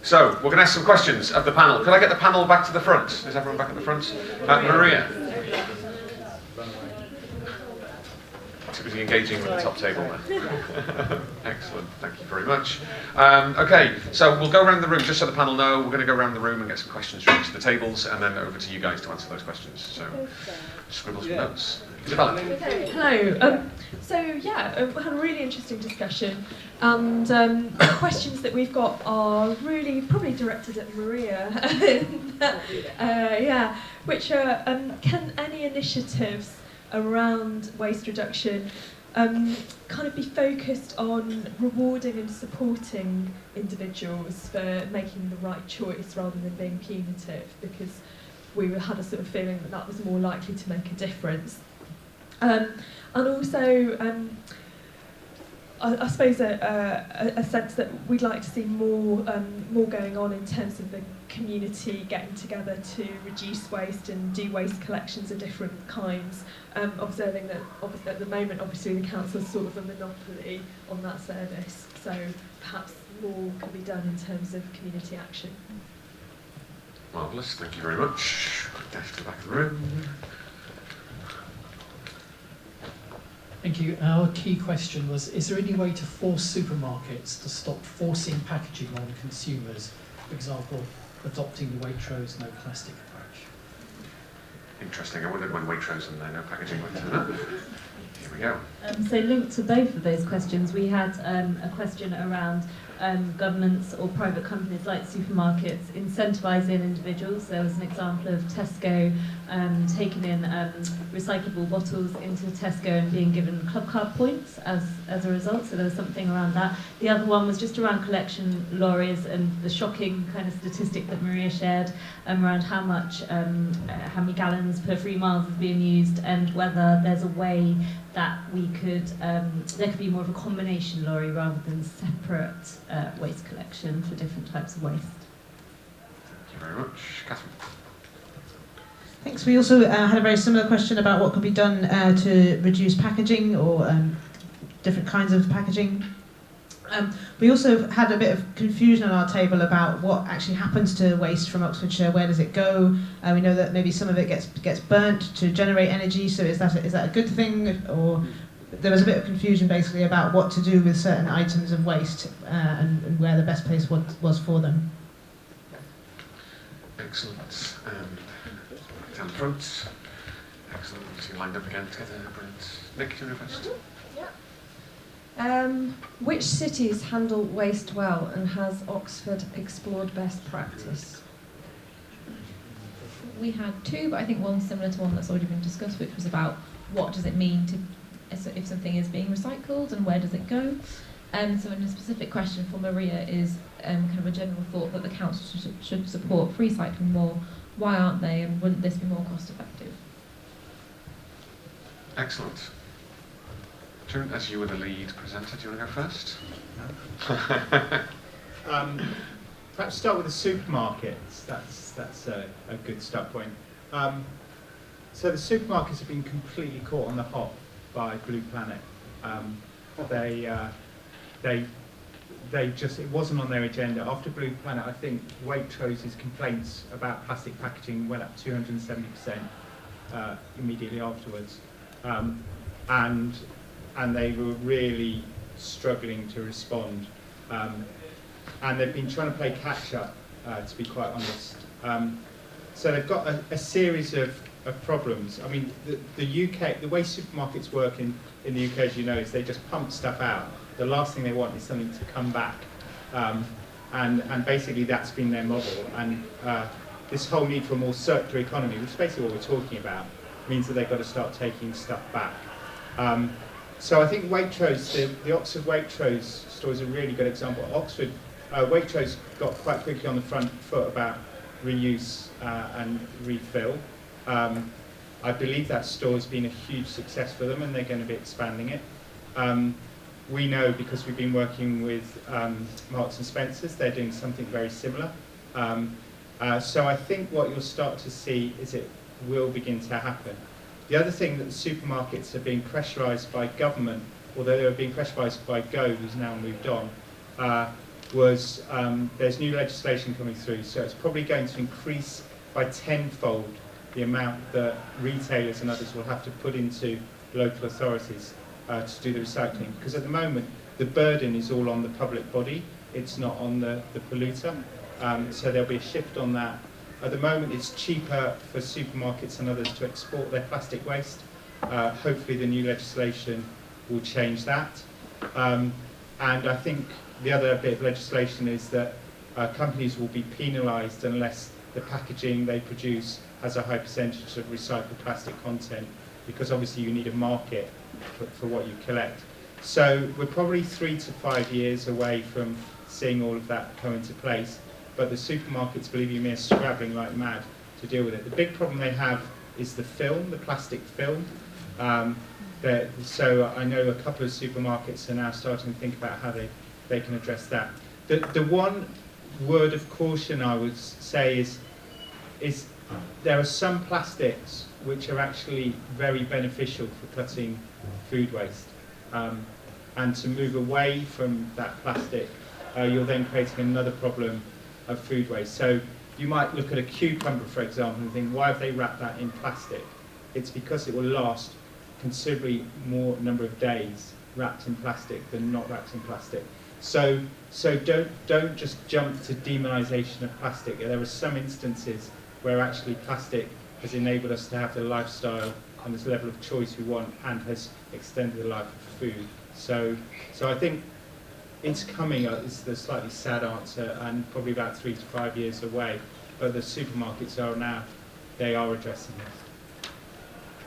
So, we're going to ask some questions of the panel. Could I get the panel back to the front? Is everyone back at the front? Maria. Too busy engaging with the top table there. Excellent, thank you very much. Okay, so we'll go around the room, just so the panel know, we're going to go around the room and get some questions from each of the tables, and then over to you guys to answer those questions. So, scribble some notes. Isabella. Okay, hello. We had a really interesting discussion, and the questions that we've got are really probably directed at Maria. Which are, can any initiatives around waste reduction kind of be focused on rewarding and supporting individuals for making the right choice rather than being punitive, because we had a sort of feeling that that was more likely to make a difference. And also, I suppose a sense that we'd like to see more going on in terms of the community getting together to reduce waste and do waste collections of different kinds. Observing that obviously at the moment, obviously the council's sort of a monopoly on that service, so perhaps more can be done in terms of community action. Marvellous, thank you very much. Dash to the back of the room. Thank you. Our key question was, is there any way to force supermarkets to stop forcing packaging on consumers? For example, adopting the Waitrose no plastic approach. Interesting. I wondered when Waitrose and no packaging went in. Here we go. So linked to both of those questions, we had a question around governments or private companies like supermarkets incentivising individuals. There was an example of Tesco taking in recyclable bottles into Tesco and being given club card points as a result, so there was something around that. The other one was just around collection lorries and the shocking kind of statistic that Maria shared around how many gallons per 3 miles is being used, and whether there's a way that we could, there could be more of a combination lorry rather than separate waste collection for different types of waste. Thank you very much. Catherine. Thanks. We also had a very similar question about what could be done to reduce packaging or different kinds of packaging. We also had a bit of confusion on our table about what actually happens to waste from Oxfordshire. Where does it go? We know that maybe some of it gets burnt to generate energy. So is that a good thing? Or there was a bit of confusion basically about what to do with certain items of waste and where the best place was for them. Excellent. Down the front. Excellent. So you lined up again together. Brilliant. Nick, do you want to go first? Which cities handle waste well, and has Oxford explored best practice? We had two, but I think one's similar to one that's already been discussed, which was about what does it mean if something is being recycled and where does it go. So in a specific question for Maria is kind of a general thought that the council should support free cycling more. Why aren't they, and wouldn't this be more cost effective? Excellent. Trewin, as you were the lead presenter, do you want to go first? Perhaps start with the supermarkets. That's a good start point. So the supermarkets have been completely caught on the hop by Blue Planet. They just, it wasn't on their agenda. After Blue Planet, I think Waitrose's complaints about plastic packaging went up 270% immediately afterwards. And they were really struggling to respond. And they've been trying to play catch up, to be quite honest. So they've got a series of problems. I mean, the UK, the way supermarkets work in the UK, as you know, is they just pump stuff out. The last thing they want is something to come back. And basically that's been their model. And this whole need for a more circular economy, which is basically what we're talking about, means that they've got to start taking stuff back. So I think Waitrose, the Oxford Waitrose store is a really good example. Oxford Waitrose got quite quickly on the front foot about reuse and refill. I believe that store has been a huge success for them, and they're going to be expanding it. We know, because we've been working with Marks and Spencer's, they're doing something very similar. So I think what you'll start to see is it will begin to happen. The other thing that the supermarkets are being pressurised by government, although they were being pressurised by Go, who's now moved on, was there's new legislation coming through, so it's probably going to increase by tenfold the amount that retailers and others will have to put into local authorities to do the recycling. Because at the moment, the burden is all on the public body, it's not on the polluter. So there'll be a shift on that. At the moment, it's cheaper for supermarkets and others to export their plastic waste. Hopefully the new legislation will change that. And I think the other bit of legislation is that companies will be penalised unless the packaging they produce has a high percentage of recycled plastic content, because obviously you need a market for what you collect. So we're probably 3 to 5 years away from seeing all of that come into place, but the supermarkets, believe you me, are scrabbling like mad to deal with it. The big problem they have is the film, the plastic film. So I know a couple of supermarkets are now starting to think about how they can address that. The one word of caution I would say is there are some plastics which are actually very beneficial for cutting food waste. And to move away from that plastic, you're then creating another problem of food waste. So you might look at a cucumber, for example, and think, why have they wrapped that in plastic? It's because it will last considerably more number of days wrapped in plastic than not wrapped in plastic. So don't just jump to demonisation of plastic. There are some instances where actually plastic has enabled us to have the lifestyle and this level of choice we want, and has extended the life of food. So I think it's coming, is the slightly sad answer, and probably about 3 to 5 years away. But the supermarkets are now, they are addressing this.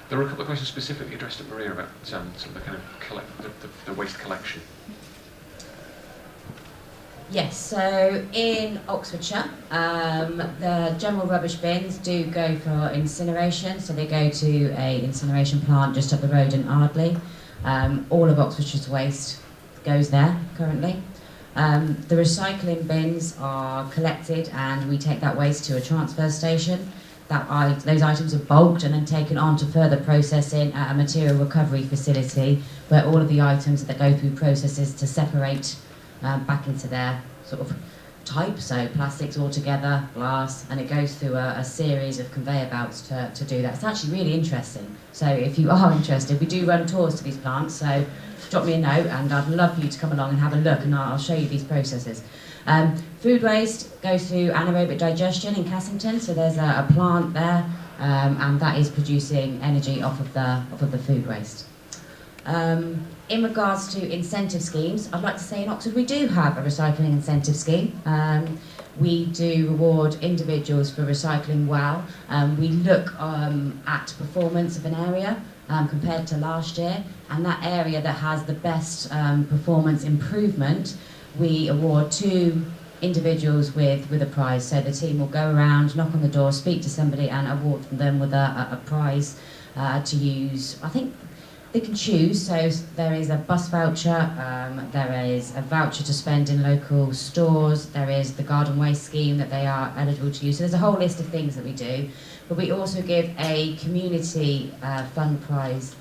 There were a couple of questions specifically addressed to Maria about some of the kind of the waste collection. Yes, so in Oxfordshire, the general rubbish bins do go for incineration, so they go to an incineration plant just up the road in Ardley. All of Oxfordshire's waste goes there currently. The recycling bins are collected and we take that waste to a transfer station. Those items are bulked and then taken on to further processing at a material recovery facility, where all of the items that go through processes to separate back into their sort of type, so plastics all together, glass, and it goes through a series of conveyor belts to do that. It's actually really interesting. So if you are interested, we do run tours to these plants, so drop me a note and I'd love for you to come along and have a look, and I'll show you these processes. Food waste goes through anaerobic digestion in Cassington, so there's a plant there, and that is producing energy off of the food waste. In regards to incentive schemes, I'd like to say in Oxford we do have a recycling incentive scheme. We do reward individuals for recycling well. We look at performance of an area compared to last year, and that area that has the best performance improvement, we award 2 individuals with a prize. So the team will go around, knock on the door, speak to somebody and award them with a prize to use. I think they can choose, so there is a bus voucher, there is a voucher to spend in local stores, there is the garden waste scheme that they are eligible to use. So there's a whole list of things that we do, but we also give a community fund prize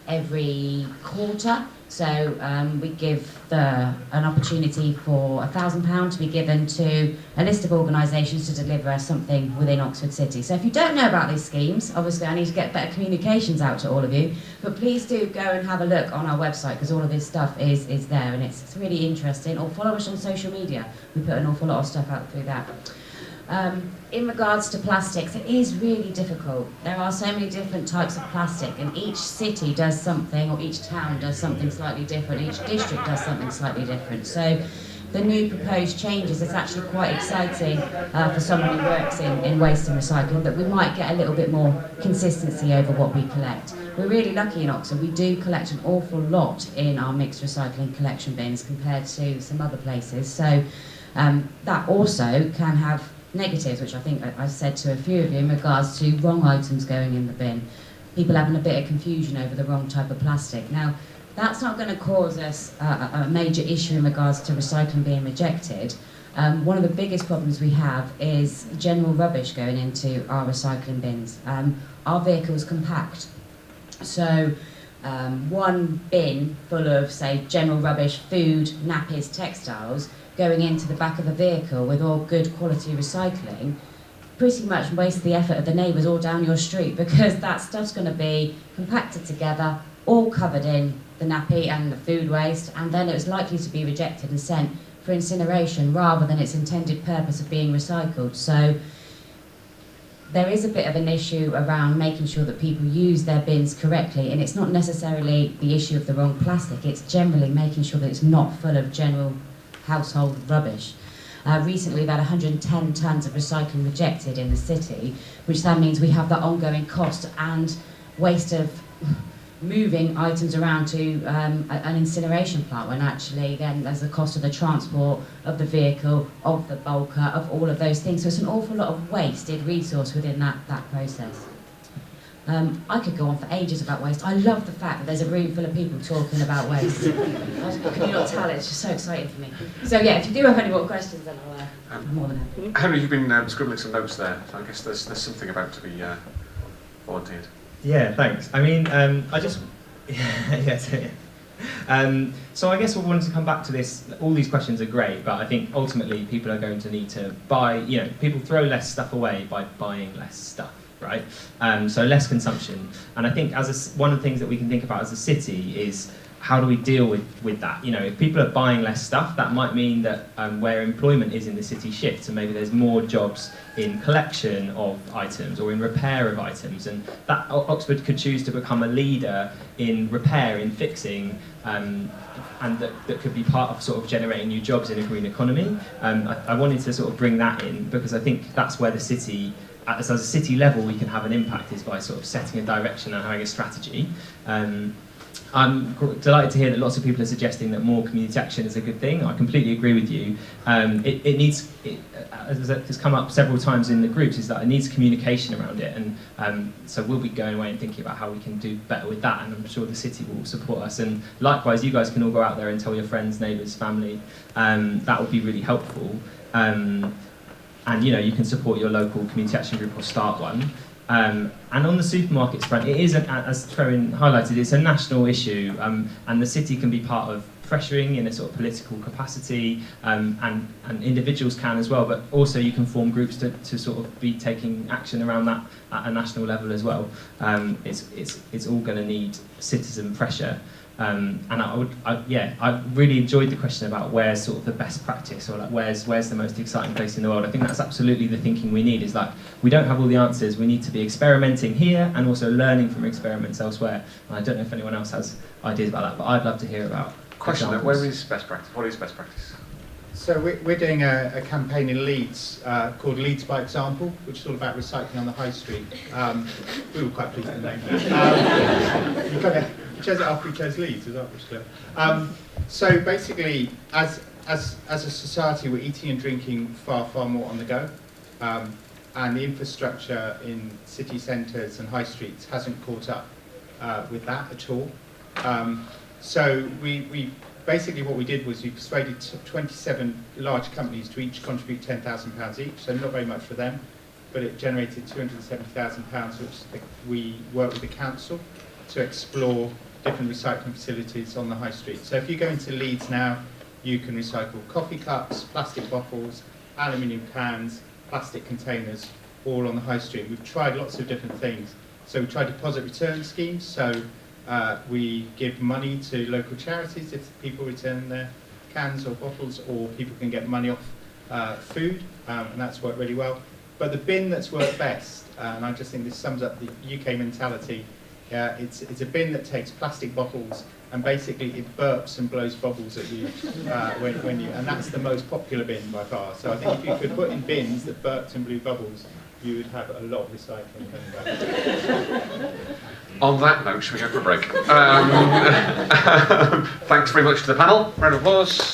every quarter. So we give an opportunity for £1,000 to be given to a list of organisations to deliver something within Oxford City. So if you don't know about these schemes, obviously I need to get better communications out to all of you, but please do go and have a look on our website, because all of this stuff is there and it's really interesting. Or follow us on social media. We put an awful lot of stuff out through that. In regards to plastics, it is really difficult. There are so many different types of plastic, and each city does something, or each town does something slightly different, each district does something slightly different. So the new proposed changes, it's actually quite exciting for someone who works in waste and recycling, that we might get a little bit more consistency over what we collect. We're really lucky in Oxford. We do collect an awful lot in our mixed recycling collection bins compared to some other places. So that also can have negatives, which I think I've said to a few of you in regards to wrong items going in the bin. People having a bit of confusion over the wrong type of plastic. Now, that's not going to cause us a major issue in regards to recycling being rejected. One of the biggest problems we have is general rubbish going into our recycling bins. Our vehicles compact, so one bin full of, say, general rubbish, food, nappies, textiles, going into the back of a vehicle with all good quality recycling, pretty much waste the effort of the neighbours all down your street, because that stuff's going to be compacted together, all covered in the nappy and the food waste, and then it was likely to be rejected and sent for incineration rather than its intended purpose of being recycled. So there is a bit of an issue around making sure that people use their bins correctly, and it's not necessarily the issue of the wrong plastic, it's generally making sure that it's not full of general household rubbish. Recently we've had 110 tonnes of recycling rejected in the city, which then means we have the ongoing cost and waste of moving items around to an incineration plant, when actually then there's the cost of the transport of the vehicle, of the bulker, of all of those things. So it's an awful lot of wasted resource within that process. I could go on for ages about waste. I love the fact that there's a room full of people talking about waste. Can you not tell? It's just so exciting for me. So yeah, if you do have any more questions, then I'm more than happy. Henry, you've been scribbling some notes there, so I guess there's something about to be volunteered. Yeah, thanks. I mean, I just... so I guess we wanted to come back to this. All these questions are great, but I think ultimately people are going to need to buy, people throw less stuff away by buying less stuff, right? So less consumption. And I think one of the things that we can think about as a city is, how do we deal with that? If people are buying less stuff, that might mean that where employment is in the city shifts, and maybe there's more jobs in collection of items or in repair of items, and that Oxford could choose to become a leader in repair, in fixing, and that could be part of sort of generating new jobs in a green economy. I wanted to sort of bring that in, because I think that's where the city, as a city level, we can have an impact, is by sort of setting a direction and having a strategy. I'm delighted to hear that lots of people are suggesting that more community action is a good thing. I completely agree with you. It needs, as has come up several times in the groups, is that it needs communication around it, and so we'll be going away and thinking about how we can do better with that, and I'm sure the city will support us. And likewise, you guys can all go out there and tell your friends, neighbours, family. That would be really helpful. And you can support your local community action group or start one. And on the supermarkets front, it is, as Trewin highlighted, it's a national issue, and the city can be part of pressuring in a sort of political capacity, and individuals can as well, but also you can form groups to sort of be taking action around that at a national level as well. It's all going to need citizen pressure. And I really enjoyed the question about where's sort of the best practice, or like where's the most exciting place in the world. I think that's absolutely the thinking we need, is like, we don't have all the answers, we need to be experimenting here and also learning from experiments elsewhere. And I don't know if anyone else has ideas about that, but I'd love to hear about question. examples. Where is best practice? What is best practice? So we're doing a campaign in Leeds called Leeds by Example, which is all about recycling on the high street. We were quite pleased with the name. You chose it after we chose Leeds, is that what's clear? So basically, as a society, we're eating and drinking far more on the go, and the infrastructure in city centres and high streets hasn't caught up with that at all. So we basically, what we did was we persuaded 27 large companies to each contribute £10,000 each, so not very much for them, but it generated £270,000, which we worked with the council to explore different recycling facilities on the high street. So if you go into Leeds now, you can recycle coffee cups, plastic bottles, aluminium cans, plastic containers, all on the high street. We've tried lots of different things. So we tried deposit return schemes, so we give money to local charities if people return their cans or bottles, or people can get money off food, and that's worked really well. But the bin that's worked best, and I just think this sums up the UK mentality, it's a bin that takes plastic bottles and basically it burps and blows bubbles at you when you, and that's the most popular bin by far. So I think if you could put in bins that burped and blew bubbles, you would have a lot of recycling coming back. On that note, should we go for a break? Thanks very much to the panel. Round of applause.